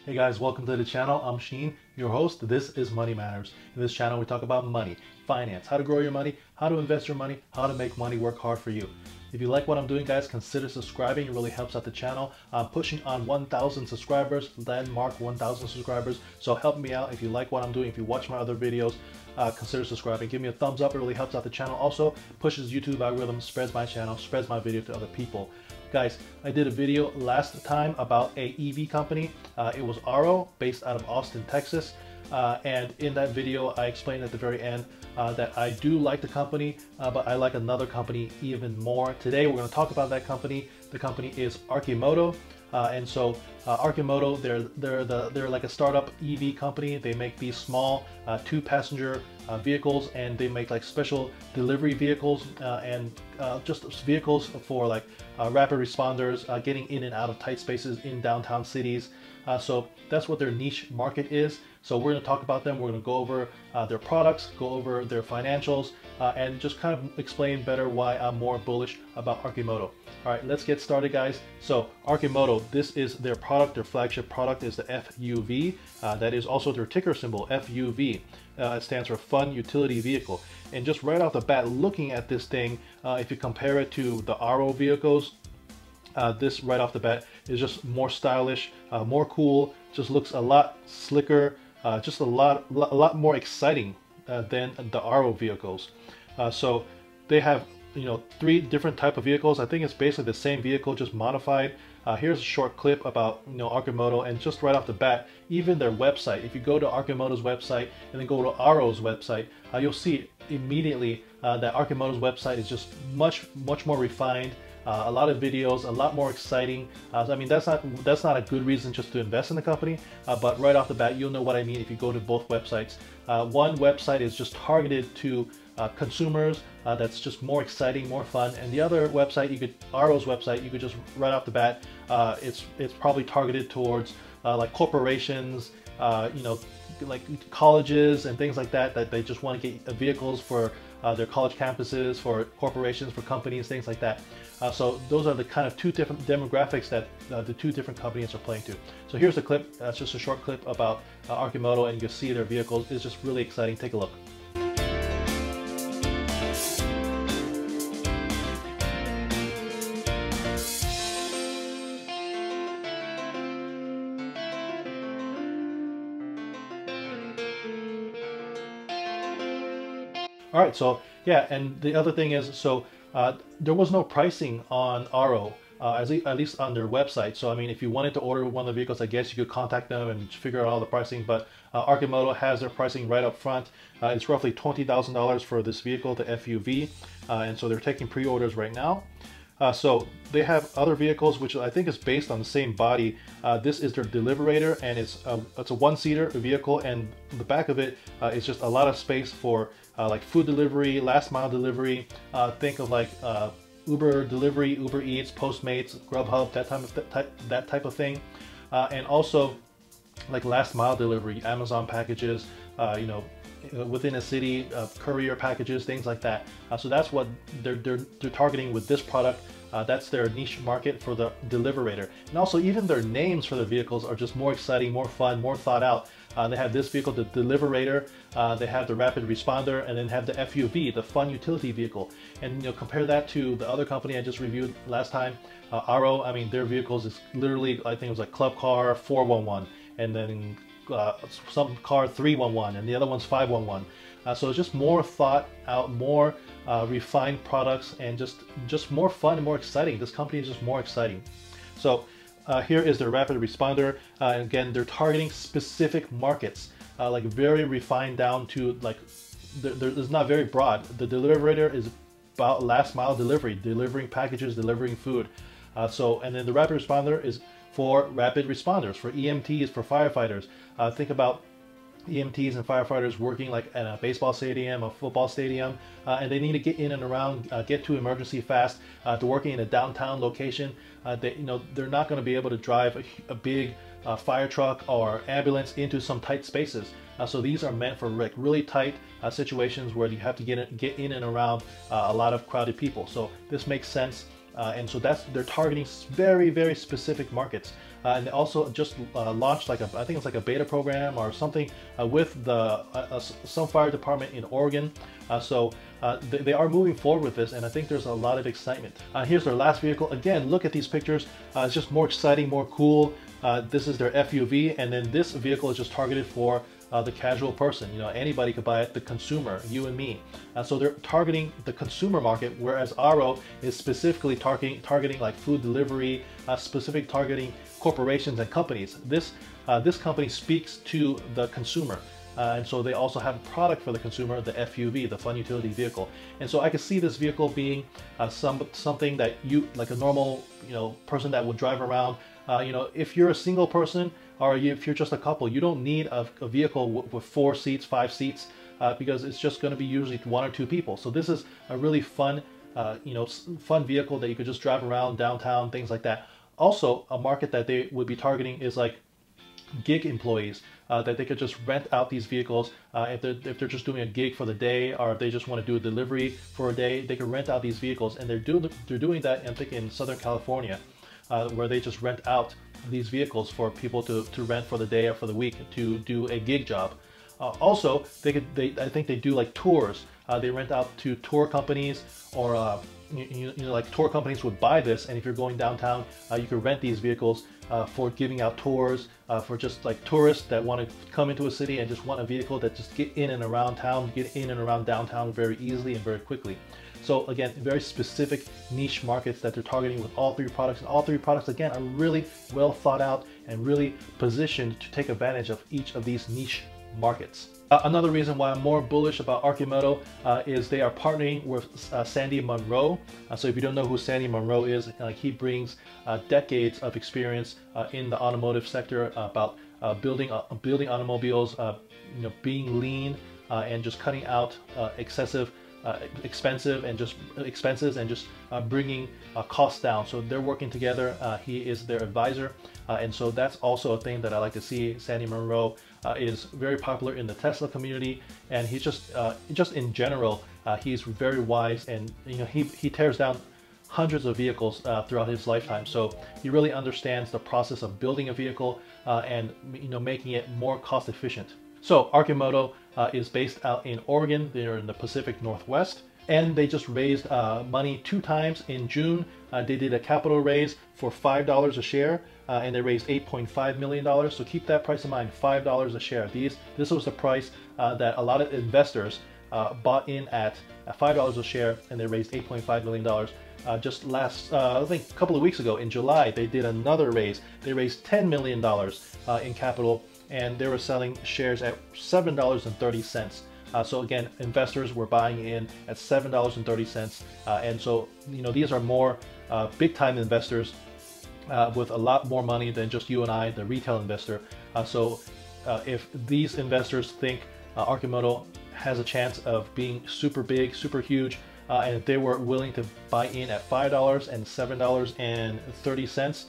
Hey guys, welcome to the channel. I'm Sheen, your host. This is Money Matters. In this channel, we talk about money, finance, how to grow your money, how to invest your money, how to make money work hard for you. If you like what I'm doing, guys, consider subscribing. It really helps out the channel. I'm pushing on 1,000 subscribers, landmark 1,000 subscribers. So help me out. If you like what I'm doing, if you watch my other videos, consider subscribing. Give me a thumbs up. It really helps out the channel. Also, pushes YouTube algorithm, spreads my channel, spreads my video to other people. Guys, I did a video last time about a EV company. It was Arrow, based out of Austin, Texas. And in that video, I explained at the very end that I do like the company, but I like another company even more. Today, we're going to talk about that company. The company is Arcimoto. Arcimoto, they're like a startup EV company. They make these small 2-passenger vehicles, and they make like special delivery vehicles and just vehicles for like rapid responders getting in and out of tight spaces in downtown cities. So that's what their niche market is. So we're going to talk about them. We're going to go over their products, go over their financials, and just kind of explain better why I'm more bullish about Arcimoto. All right, let's get started, guys. So Arcimoto, this is their product. Their flagship product is the FUV. That is also their ticker symbol, FUV. It stands for Fun Utility Vehicle. And just right off the bat, looking at this thing, if you compare it to the Arrow vehicles, this right off the bat is just more stylish, more cool, just looks a lot slicker, just a lot more exciting than the Arrow vehicles. So they have, 3 different type of vehicles. I think it's basically the same vehicle, just modified. Here's a short clip about Arcimoto, and just right off the bat, even their website. If you go to Arcimoto's website and then go to Arrow's website, you'll see immediately that Arcimoto's website is just much more refined. A lot of videos, a lot more exciting. I mean, that's not a good reason just to invest in the company, but right off the bat, you'll know what I mean if you go to both websites. One website is just targeted to consumers, that's just more exciting, more fun, and the other website, Arrow's website, you could just right off the bat, it's probably targeted towards like corporations, like colleges and things like that they just want to get vehicles for their college campuses, for corporations, for companies, things like that. So those are the kind of 2 different demographics that the 2 different companies are playing to. So here's the clip. That's just a short clip about Arcimoto, and you can see their vehicles. It's just really exciting. Take a look. All right, so yeah, and the other thing is, so there was no pricing on Arrow, at least on their website. So I mean, if you wanted to order one of the vehicles, I guess you could contact them and figure out all the pricing. But Arcimoto has their pricing right up front. It's roughly $20,000 for this vehicle, the FUV, and so they're taking pre-orders right now. So they have other vehicles, which I think is based on the same body. This is their Deliverator, and it's a 1-seater vehicle, and the back of it is just a lot of space for like food delivery, last mile delivery. Think of like Uber delivery, Uber Eats, Postmates, Grubhub, that type of thing, and also like last mile delivery, Amazon packages, within a city, courier packages, things like that. So that's what they're targeting with this product. That's their niche market for the Deliverator. And also, even their names for the vehicles are just more exciting, more fun, more thought out. They have this vehicle, the Deliverator. They have the Rapid Responder, and then have the FUV, the Fun Utility Vehicle. And compare that to the other company I just reviewed last time, Arrow. I mean, their vehicles is literally, I think it was like Club Car 411, and then some car 311, and the other one's 511. So it's just more thought out, more refined products, and just more fun and more exciting. This company is just more exciting. So here is their Rapid Responder. Again, they're targeting specific markets, like very refined down to like, it's not very broad. The Deliverator is about last mile delivery, delivering packages, delivering food. And then the Rapid Responder is for rapid responders, for EMTs, for firefighters. Think about EMTs and firefighters working like at a baseball stadium, a football stadium, and they need to get in and around, get to emergency fast. To working in a downtown location, they're not going to be able to drive a big fire truck or ambulance into some tight spaces. So these are meant for like really tight situations where you have to get in and around a lot of crowded people. So this makes sense. And so they're targeting very, very specific markets. And they also just launched I think it's like a beta program or something with some fire department in Oregon. They are moving forward with this, and I think there's a lot of excitement. Here's their last vehicle. Again, look at these pictures. It's just more exciting, more cool. This is their FUV, and then this vehicle is just targeted for the casual person. You know, anybody could buy it, the consumer, you and me. So they're targeting the consumer market, whereas Arrow is specifically targeting like food delivery, specific targeting corporations and companies. This company speaks to the consumer. And so they also have a product for the consumer, the FUV, the Fun Utility Vehicle. And so I could see this vehicle being something that you, like a normal, person that would drive around. If you're a single person or if you're just a couple, you don't need a vehicle with 4 seats, 5 seats, because it's just going to be usually 1 or 2 people. So this is a really fun, fun vehicle that you could just drive around downtown, things like that. Also, a market that they would be targeting is like gig employees, that they could just rent out these vehicles. If they're just doing a gig for the day, or if they just want to do a delivery for a day, they can rent out these vehicles. And they're doing that, I think, in Southern California, where they just rent out these vehicles for people to rent for the day or for the week to do a gig job. Also, I think they do like tours. They rent out to tour companies, or like tour companies would buy this, and if you're going downtown, you could rent these vehicles for giving out tours for just like tourists that want to come into a city and just want a vehicle that just get in and around town, get in and around downtown very easily and very quickly. So again, very specific niche markets that they're targeting with all 3 products, and all 3 products again are really well thought out and really positioned to take advantage of each of these niche markets. Another reason why I'm more bullish about Arcimoto is they are partnering with Sandy Munro. So if you don't know who Sandy Munro is, he brings decades of experience in the automotive sector about building automobiles, being lean and just cutting out excessive expenses and just bringing costs down. So they're working together. He is their advisor, and so that's also a thing that I like to see. Sandy Munro is very popular in the Tesla community, and he's just in general, he's very wise, and he tears down hundreds of vehicles throughout his lifetime. So he really understands the process of building a vehicle and making it more cost efficient. So Arcimoto is based out in Oregon. They're in the Pacific Northwest, and they just raised money 2 times in June. They did a capital raise for $5 a share, and they raised $8.5 million. So keep that price in mind, $5 a share. This was the price that a lot of investors bought in at $5 a share, and they raised $8.5 million. Just last, I think a couple of weeks ago in July, they did another raise. They raised $10 million in capital, and they were selling shares at $7.30. So again, investors were buying in at $7.30, and so these are more big-time investors with a lot more money than just you and I, the retail investor. So if these investors think Arcimoto has a chance of being super big, super huge, and if they were willing to buy in at $5 and $7.30,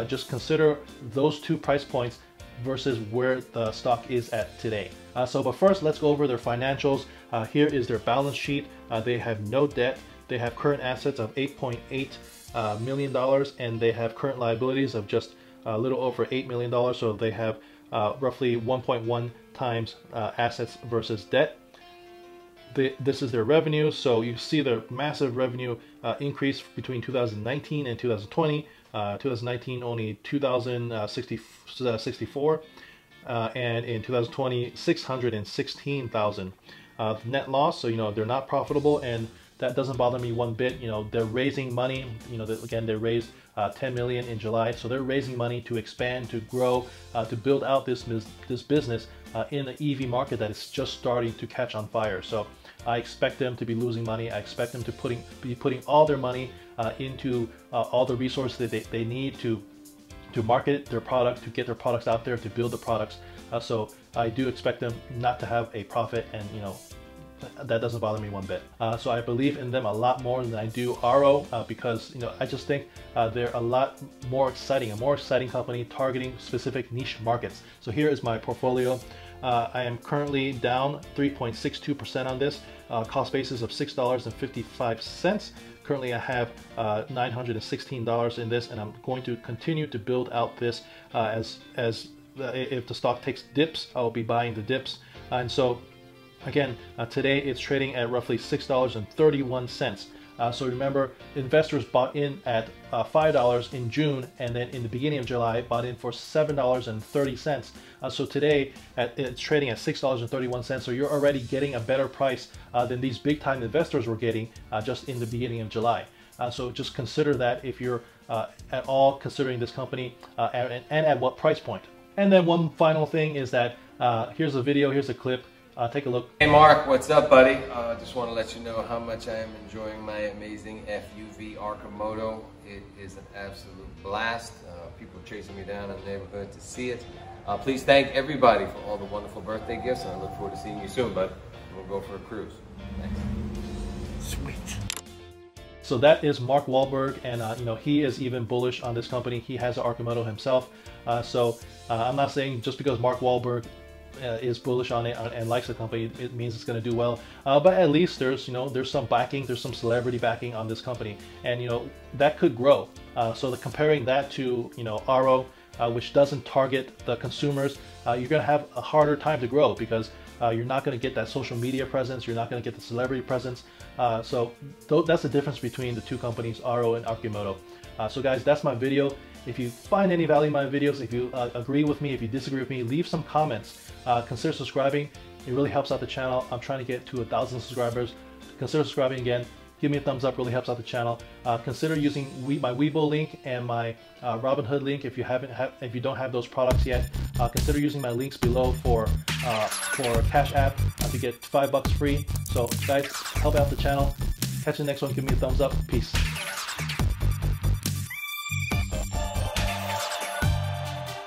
just consider those 2 price points versus where the stock is at today. But first, let's go over their financials. Here is their balance sheet. They have no debt. They have current assets of $8.8 million, and they have current liabilities of just a little over $8 million. So they have roughly 1.1 times assets versus debt. This is their revenue. So you see their massive revenue increase between 2019 and 2020. 2019 only 2,064, and in 2020 616,000. Net loss, so they're not profitable, and that doesn't bother me one bit. They're raising money. Again, they raised 10 million in July, so they're raising money to expand, to grow, to build out this business in the EV market that is just starting to catch on fire. So I expect them to be losing money. I expect them to be putting all their money into all the resources that they need to market their product, to get their products out there, to build the products. So I do expect them not to have a profit, and that doesn't bother me one bit. So I believe in them a lot more than I do Arrow, because I just think they're a lot more exciting, a more exciting company targeting specific niche markets. So here is my portfolio. I am currently down 3.62% on this. Cost basis of $6.55. Currently I have $916 in this, and I'm going to continue to build out this if the stock takes dips, I will be buying the dips. And so again, today it's trading at roughly $6.31. So remember, investors bought in at $5 in June, and then in the beginning of July bought in for $7.30. So today it's trading at $6.31. So you're already getting a better price than these big time investors were getting just in the beginning of July. So just consider that if you're at all considering this company and at what price point. And then one final thing is that here's a video, here's a clip. Take a look. Hey Mark, what's up, buddy? Just want to let you know how much I am enjoying my amazing FUV Arcimoto. It is an absolute blast. People are chasing me down in the neighborhood to see it. Please thank everybody for all the wonderful birthday gifts, and I look forward to seeing you soon, bud. We'll go for a cruise. Thanks. Sweet. So that is Mark Wahlberg, and he is even bullish on this company. He has an Arcimoto himself. I'm not saying just because Mark Wahlberg is bullish on it and likes the company, it means it's going to do well. But at least there's some backing, there's some celebrity backing on this company, and that could grow. So comparing that to Arrow, which doesn't target the consumers, you're going to have a harder time to grow because you're not going to get that social media presence, you're not going to get the celebrity presence. So that's the difference between the two companies, Arrow and Arcimoto. So guys, that's my video. If you find any value in my videos, if you agree with me, if you disagree with me, leave some comments. Consider subscribing. It really helps out the channel. I'm trying to get to 1,000 subscribers. Consider subscribing again. Give me a thumbs up, really helps out the channel. Consider using my Webull link and my Robinhood link if you don't have those products yet. Consider using my links below for Cash App to get $5 free. So guys, help out the channel. Catch you next one. Give me a thumbs up. Peace.